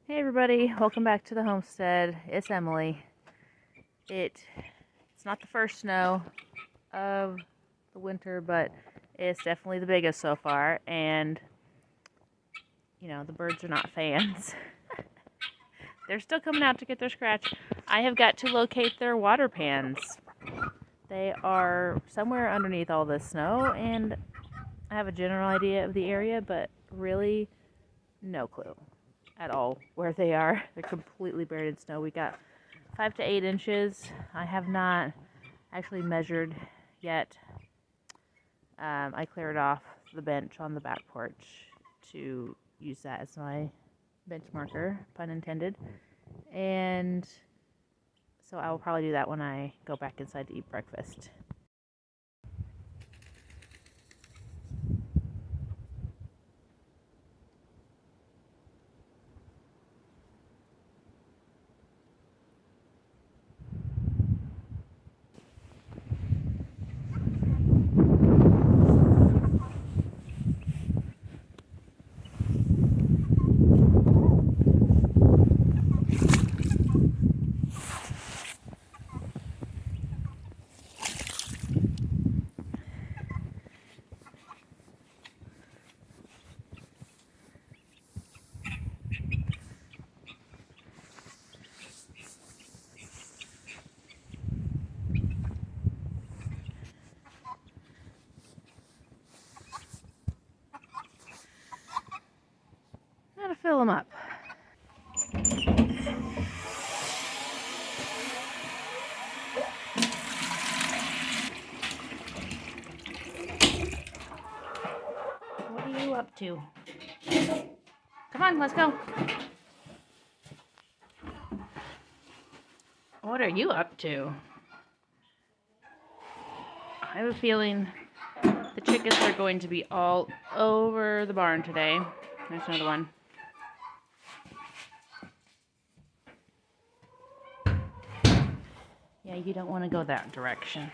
Hey everybody, welcome back to the homestead. It's Emily. It's not the first snow of the winter, but it's definitely the biggest so far, and the birds are not fans. They're still coming out to get their scratch. I have got to locate their water pans. They are somewhere underneath all this snow, and I have a general idea of the area, but really no clue at all where they are. They're completely buried in snow. We got 5 to 8 inches. I have not actually measured yet. I cleared off the bench on the back porch to use that as my bench marker, pun intended. And so I will probably do that when I go back inside to eat breakfast. Gotta fill them up. What are you up to? Come on, let's go. What are you up to? I have a feeling the chickens are going to be all over the barn today. There's another one. Yeah, you don't want to go that direction.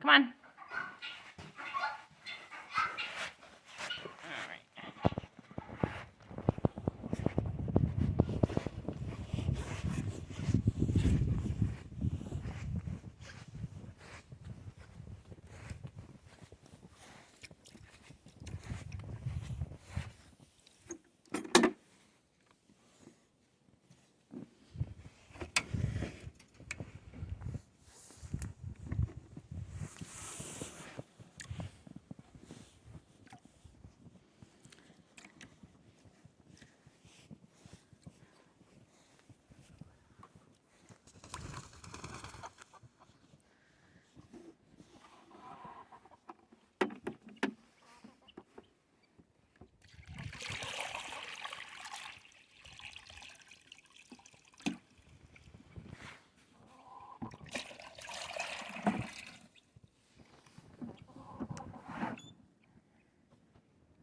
Come on.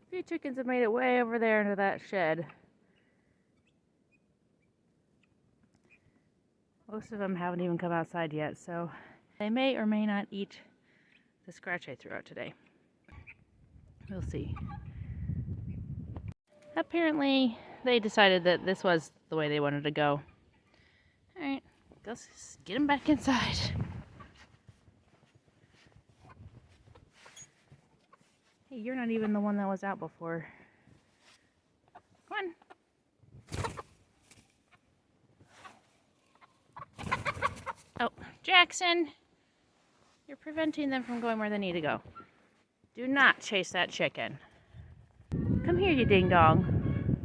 A few chickens have made it way over there into that shed. Most of them haven't even come outside yet, so they may or may not eat the scratch I threw out today. We'll see. Apparently, they decided that this was the way they wanted to go. Alright, let's get them back inside. Hey, you're not even the one that was out before. Come on. Oh, Jackson! You're preventing them from going where they need to go. Do not chase that chicken. Come here, you ding-dong.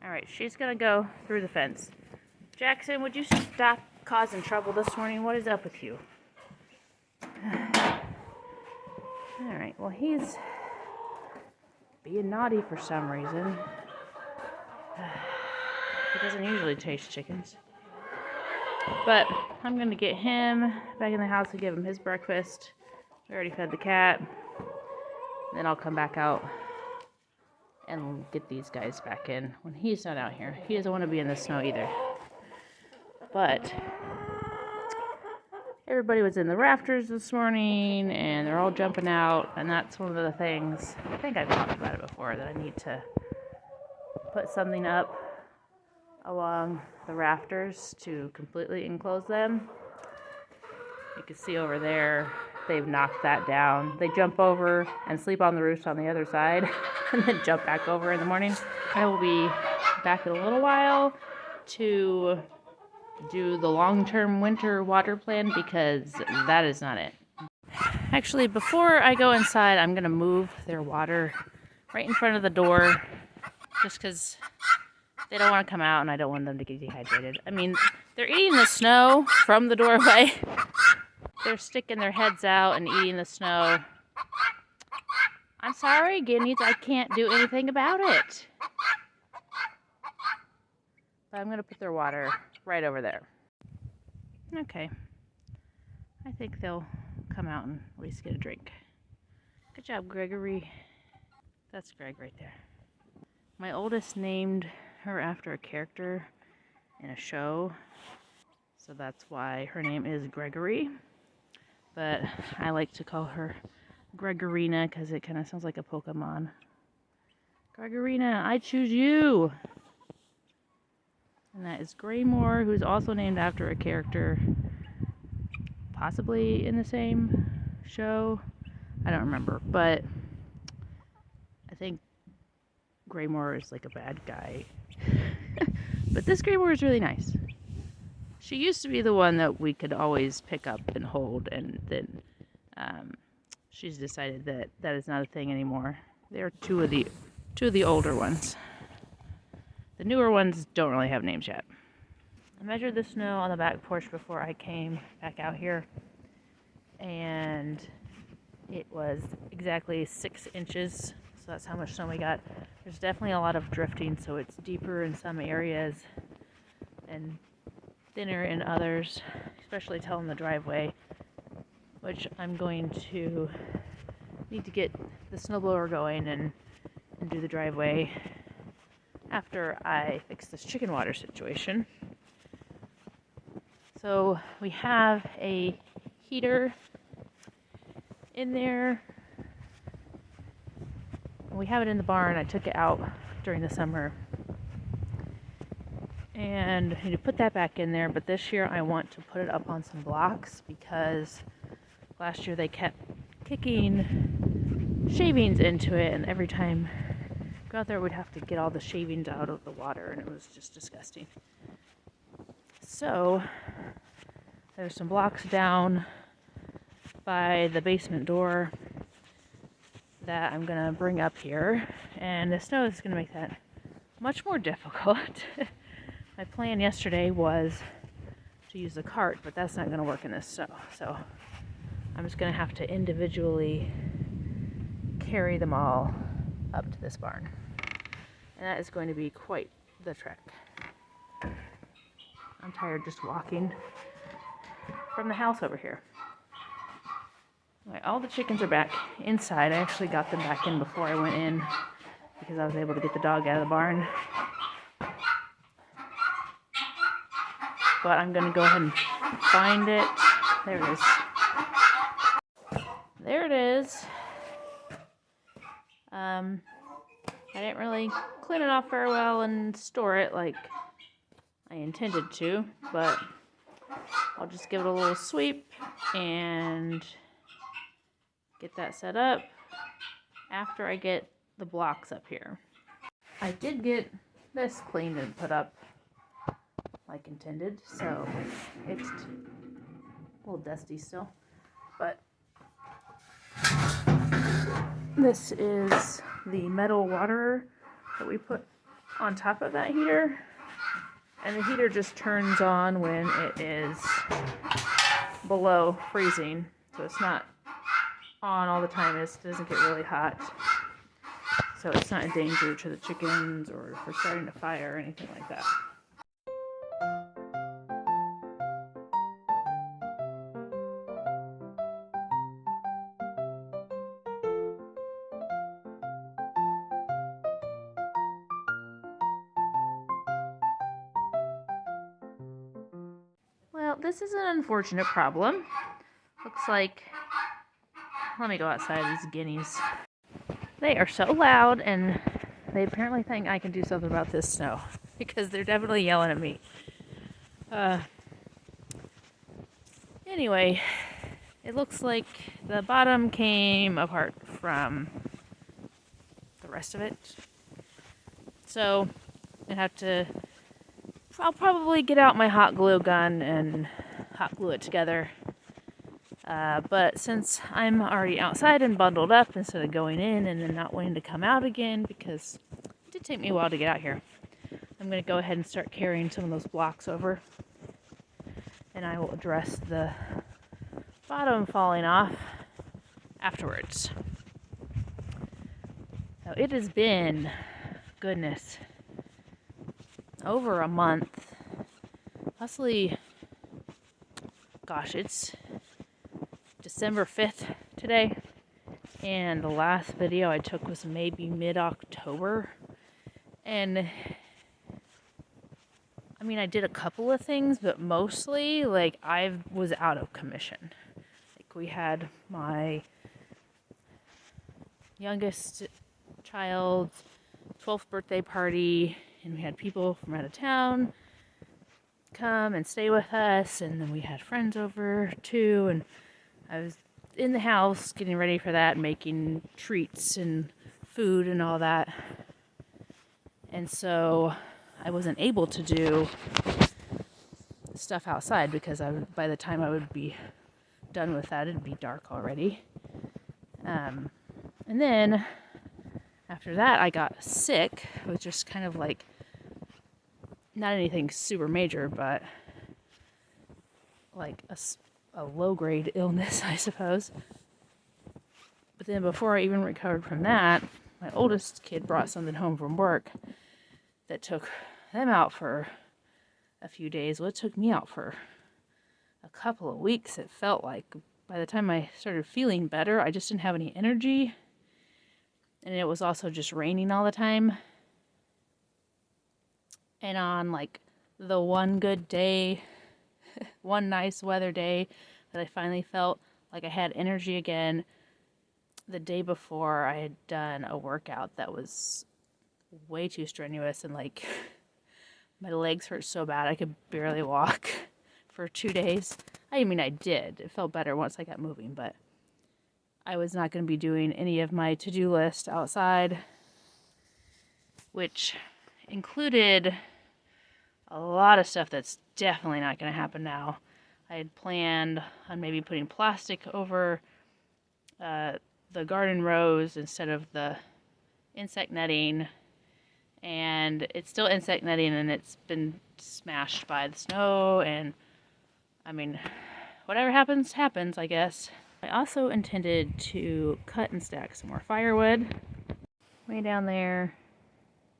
Alright, she's gonna go through the fence. Jackson, would you stop causing trouble this morning? What is up with you? Alright, well, he's being naughty for some reason. He doesn't usually chase chickens. But I'm going to get him back in the house and give him his breakfast. We already fed the cat. Then I'll come back out and get these guys back in when he's not out here. He doesn't want to be in the snow either. But everybody was in the rafters this morning and they're all jumping out, and that's one of the things, I think I've talked about it before, that I need to put something up along the rafters to completely enclose them. You can see over there, they've knocked that down. They jump over and sleep on the roost on the other side and then jump back over in the morning. I will be back in a little while to do the long-term winter water plan because that is not it. Actually, before I go inside, I'm gonna move their water right in front of the door just because they don't want to come out and I don't want them to get dehydrated. I mean, they're eating the snow from the doorway. They're sticking their heads out and eating the snow. I'm sorry, guineas, I can't do anything about it. But I'm gonna put their water right over there. Okay. I think they'll come out and at least get a drink. Good job, Gregory. That's Greg right there. My oldest named her after a character in a show, so that's why her name is Gregory. But I like to call her Gregorina because it kind of sounds like a Pokemon. Gregorina, I choose you! And that is Graymore, who's also named after a character possibly in the same show. I don't remember, but I think Graymore is like a bad guy. But this Graymore is really nice. She used to be the one that we could always pick up and hold, and then she's decided that that is not a thing anymore. They're two of the older ones. The newer ones don't really have names yet. I measured the snow on the back porch before I came back out here, and it was exactly 6 inches, so that's how much snow we got. There's definitely a lot of drifting, so it's deeper in some areas and thinner in others, especially telling the driveway, which I'm going to need to get the snowblower going and do the driveway after I fix this chicken water situation. So we have a heater in there. We have it in the barn. I took it out during the summer. And I need to put that back in there, but this year I want to put it up on some blocks because last year they kept kicking shavings into it, and every time we go out there we'd have to get all the shavings out of the water, and it was just disgusting. So there's some blocks down by the basement door that I'm gonna bring up here, and the snow is gonna make that much more difficult. My plan yesterday was to use the cart, but that's not gonna work in this snow, so I'm just gonna have to individually carry them all up to this barn, and that is going to be quite the trek. I'm tired just walking from the house over here. Right, all the chickens are back inside. I actually got them back in before I went in because I was able to get the dog out of the barn. But I'm going to go ahead and find it. There it is. There it is. I didn't really clean it off very well and store it like I intended to, but I'll just give it a little sweep and get that set up after I get the blocks up here. I did get this cleaned and put up like intended, so it's a little dusty still, but this is the metal waterer that we put on top of that heater, and the heater just turns on when it is below freezing, so it's not on all the time. It doesn't get really hot, so it's not a danger to the chickens or for starting a fire or anything like that. Well, this is an unfortunate problem. Looks like, let me go outside these guineas. They are so loud, and they apparently think I can do something about this snow because they're definitely yelling at me. Anyway, it looks like the bottom came apart from the rest of it. So I'll probably get out my hot glue gun and hot glue it together. But since I'm already outside and bundled up, instead of going in and then not wanting to come out again, because it did take me a while to get out here, I'm going to go ahead and start carrying some of those blocks over. And I will address the bottom falling off afterwards. Now, it has been, goodness, over a month. Possibly, gosh, it's December 5th today, and the last video I took was maybe mid-October, and I mean, I did a couple of things, but mostly, like, I was out of commission. Like, we had my youngest child's 12th birthday party, and we had people from out of town come and stay with us, and then we had friends over too, and I was in the house getting ready for that, making treats and food and all that. And so I wasn't able to do stuff outside because by the time I would be done with that, it'd be dark already. And then after that, I got sick. It was just kind of like, not anything super major, but like a low-grade illness, I suppose. But then before I even recovered from that, my oldest kid brought something home from work that took them out for a few days. Well, it took me out for a couple of weeks, it felt like. By the time I started feeling better, I just didn't have any energy. And it was also just raining all the time. And on like the one good day, one nice weather day that I finally felt like I had energy again, the day before I had done a workout that was way too strenuous, and like my legs hurt so bad I could barely walk for 2 days. I mean, I did. It felt better once I got moving, but I was not going to be doing any of my to-do list outside, which included a lot of stuff that's definitely not going to happen now. I had planned on maybe putting plastic over the garden rows instead of the insect netting, and it's still insect netting, and it's been smashed by the snow, and I mean, whatever happens, happens, I guess. I also intended to cut and stack some more firewood. Way down there,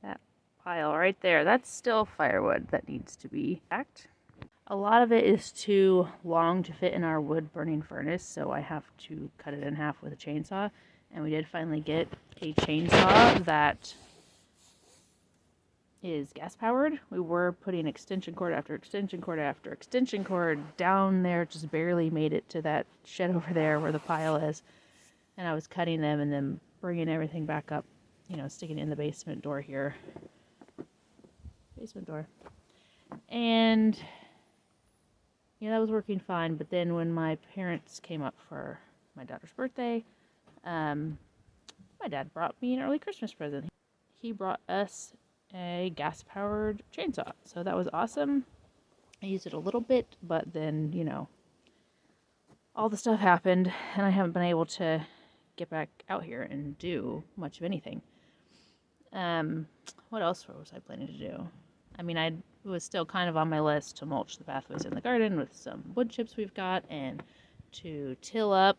that pile right there, that's still firewood that needs to be stacked. A lot of it is too long to fit in our wood burning furnace, so I have to cut it in half with a chainsaw. And we did finally get a chainsaw that is gas powered. We were putting extension cord after extension cord after extension cord down there, just barely made it to that shed over there where the pile is. And I was cutting them and then bringing everything back up, you know, sticking it in the basement door here. Basement door. And yeah, that was working fine, but then when my parents came up for my daughter's birthday, my dad brought me an early Christmas present. He brought us a gas-powered chainsaw, so that was awesome. I used it a little bit, but then, you know, all the stuff happened, and I haven't been able to get back out here and do much of anything. What else was I planning to do? I mean, it was still kind of on my list to mulch the pathways in the garden with some wood chips we've got, and to till up.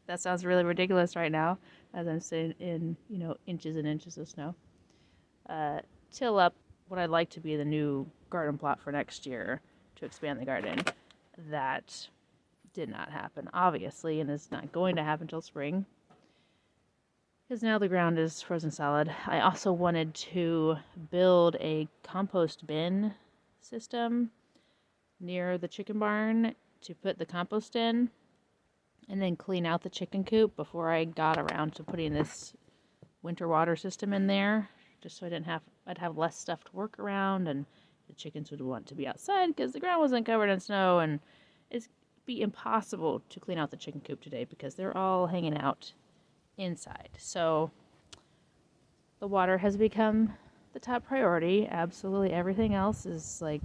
That sounds really ridiculous right now, as I'm sitting in, you know, inches and inches of snow. Till up what I'd like to be the new garden plot for next year to expand the garden. That did not happen, obviously, and is not going to happen until spring, because now the ground is frozen solid. I also wanted to build a compost bin system near the chicken barn to put the compost in and then clean out the chicken coop before I got around to putting this winter water system in there, just so I'd have less stuff to work around, and the chickens would want to be outside because the ground wasn't covered in snow, and it'd be impossible to clean out the chicken coop today because they're all hanging out inside. So the water has become the top priority. Absolutely everything else is like,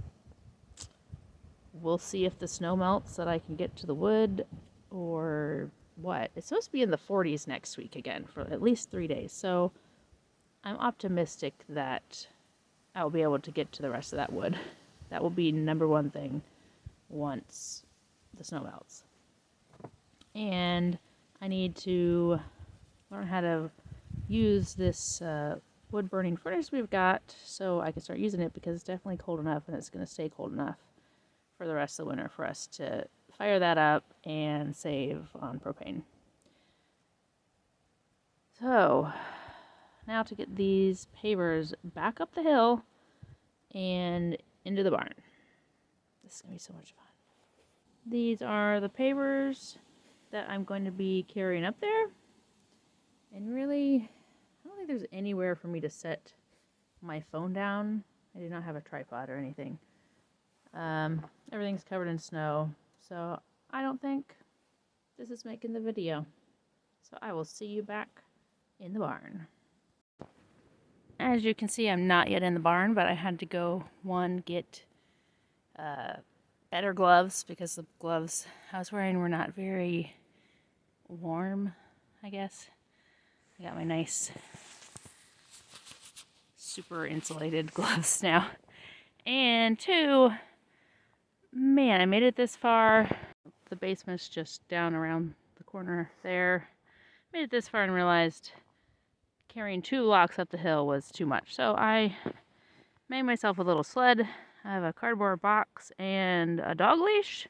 we'll see if the snow melts that I can get to the wood or what. It's supposed to be in the 40s next week again for at least 3 days. So I'm optimistic that I'll be able to get to the rest of that wood. That will be number one thing once the snow melts. And I need to learn how to use this wood burning furnace we've got so I can start using it, because it's definitely cold enough and it's going to stay cold enough for the rest of the winter for us to fire that up and save on propane. So now to get these pavers back up the hill and into the barn. This is going to be so much fun. These are the pavers that I'm going to be carrying up there. And really, I don't think there's anywhere for me to set my phone down. I do not have a tripod or anything. Everything's covered in snow, so I don't think this is making the video. So I will see you back in the barn. As you can see, I'm not yet in the barn, but I had to go, get better gloves, because the gloves I was wearing were not very warm, I guess. I got my nice super insulated gloves now. And 2, man, I made it this far. The basement's just down around the corner there. Made it this far and realized carrying 2 blocks up the hill was too much. So I made myself a little sled. I have a cardboard box and a dog leash.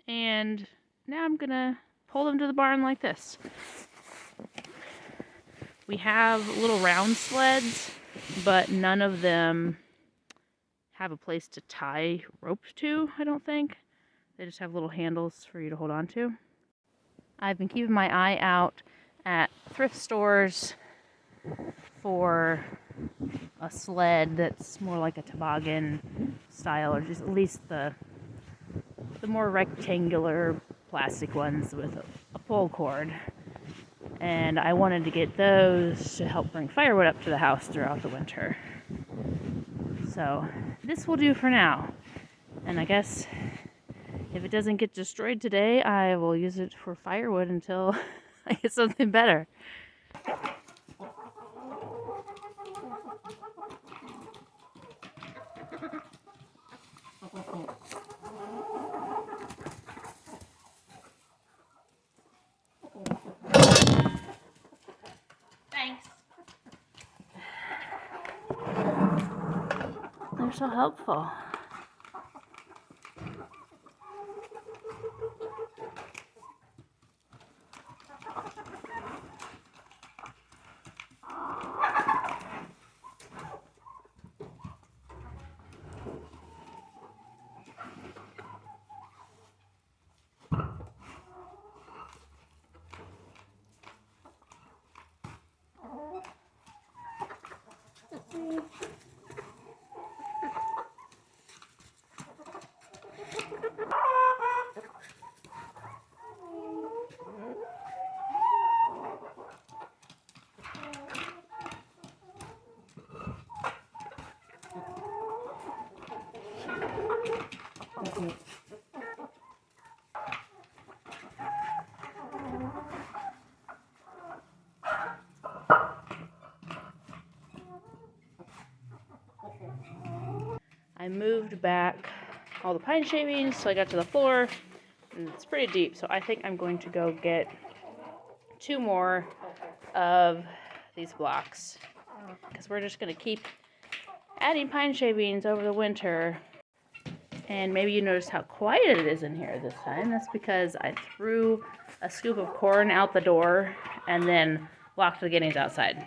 And now I'm gonna pull them to the barn like this. We have little round sleds, but none of them have a place to tie rope to, I don't think. They just have little handles for you to hold on to. I've been keeping my eye out at thrift stores for a sled that's more like a toboggan style, or just at least the more rectangular plastic ones with a pull cord. And I wanted to get those to help bring firewood up to the house throughout the winter. So this will do for now. And I guess if it doesn't get destroyed today, I will use it for firewood until I get something better. Thanks. They're so helpful. I moved back all the pine shavings so I got to the floor, and it's pretty deep, so I think I'm going to go get 2 more of these blocks, because we're just going to keep adding pine shavings over the winter. And maybe you noticed how quiet it is in here this time. That's because I threw a scoop of corn out the door and then locked the guineas outside.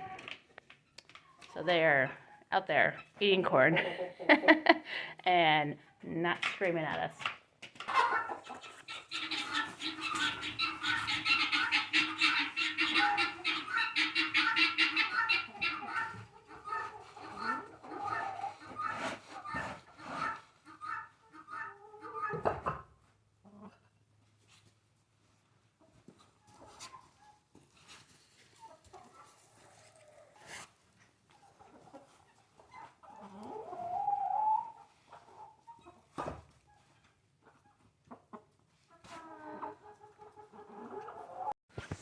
So they're out there eating corn. And not screaming at us.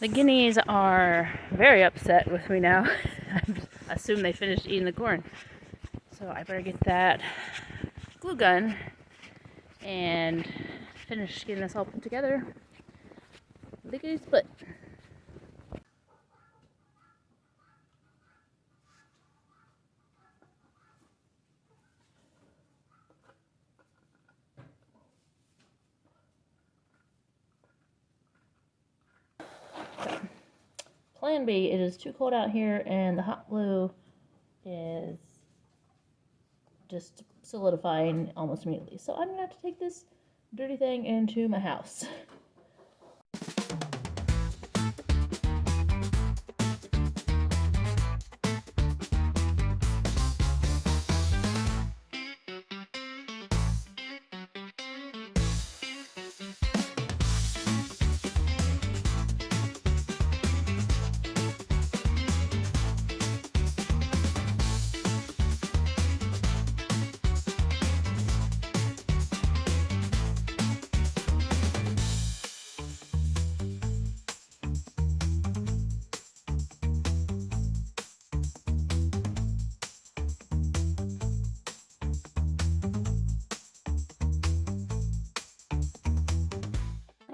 The guineas are very upset with me now. I assume they finished eating the corn. So I better get that glue gun and finish getting this all put together. Lickety split. Plan B, it is too cold out here and the hot glue is just solidifying almost immediately. So I'm gonna have to take this dirty thing into my house.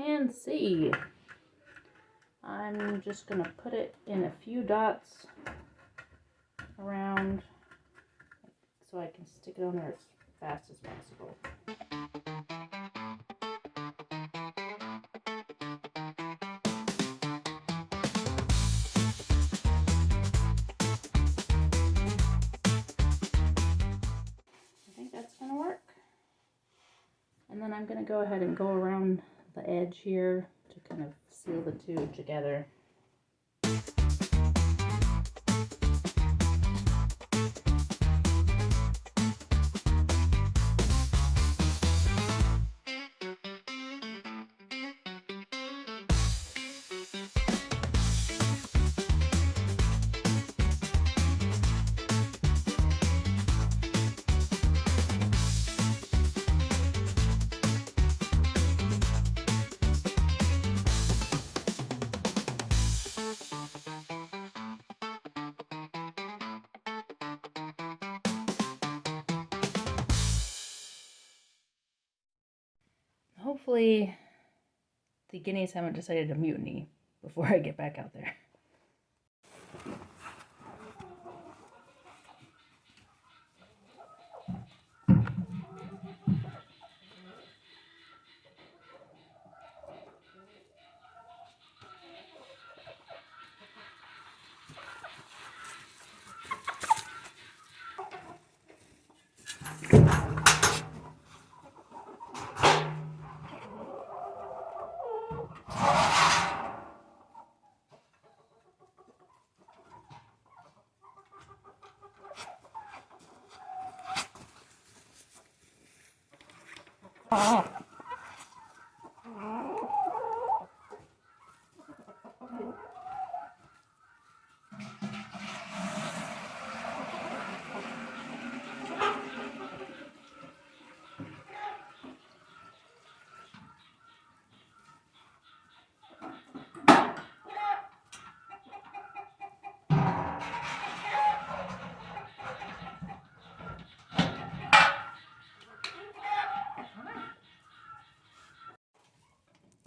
And see, I'm just gonna put it in a few dots around so I can stick it on there as fast as possible. I think that's gonna work. And then I'm gonna go ahead and go around the edge here to kind of seal the two together. Hopefully the guineas haven't decided to mutiny before I get back out there.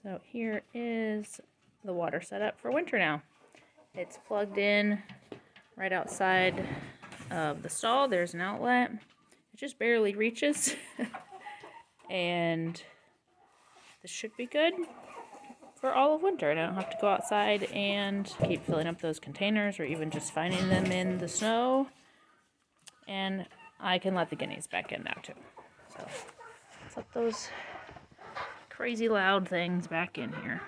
So here is the water setup for winter now. It's plugged in right outside of the stall. There's an outlet. It just barely reaches. And this should be good for all of winter. And I don't have to go outside and keep filling up those containers or even just finding them in the snow. And I can let the guineas back in now too. So Put those crazy loud things back in here.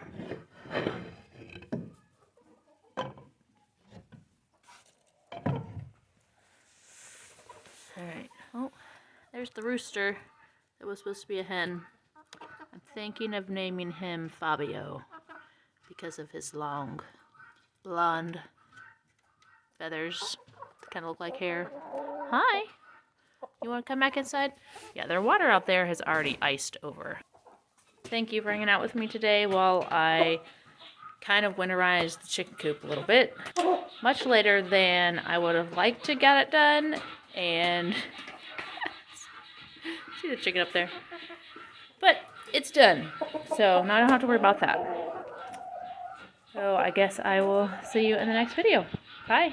Alright, oh, there's the rooster that was supposed to be a hen. I'm thinking of naming him Fabio because of his long blonde feathers that kind of look like hair. Hi! You want to come back inside? Yeah, their water out there has already iced over. Thank you for hanging out with me today while I kind of winterized the chicken coop a little bit. Much later than I would have liked to get it done, and see the chicken up there? But it's done, so now I don't have to worry about that. So I guess I will see you in the next video. Bye!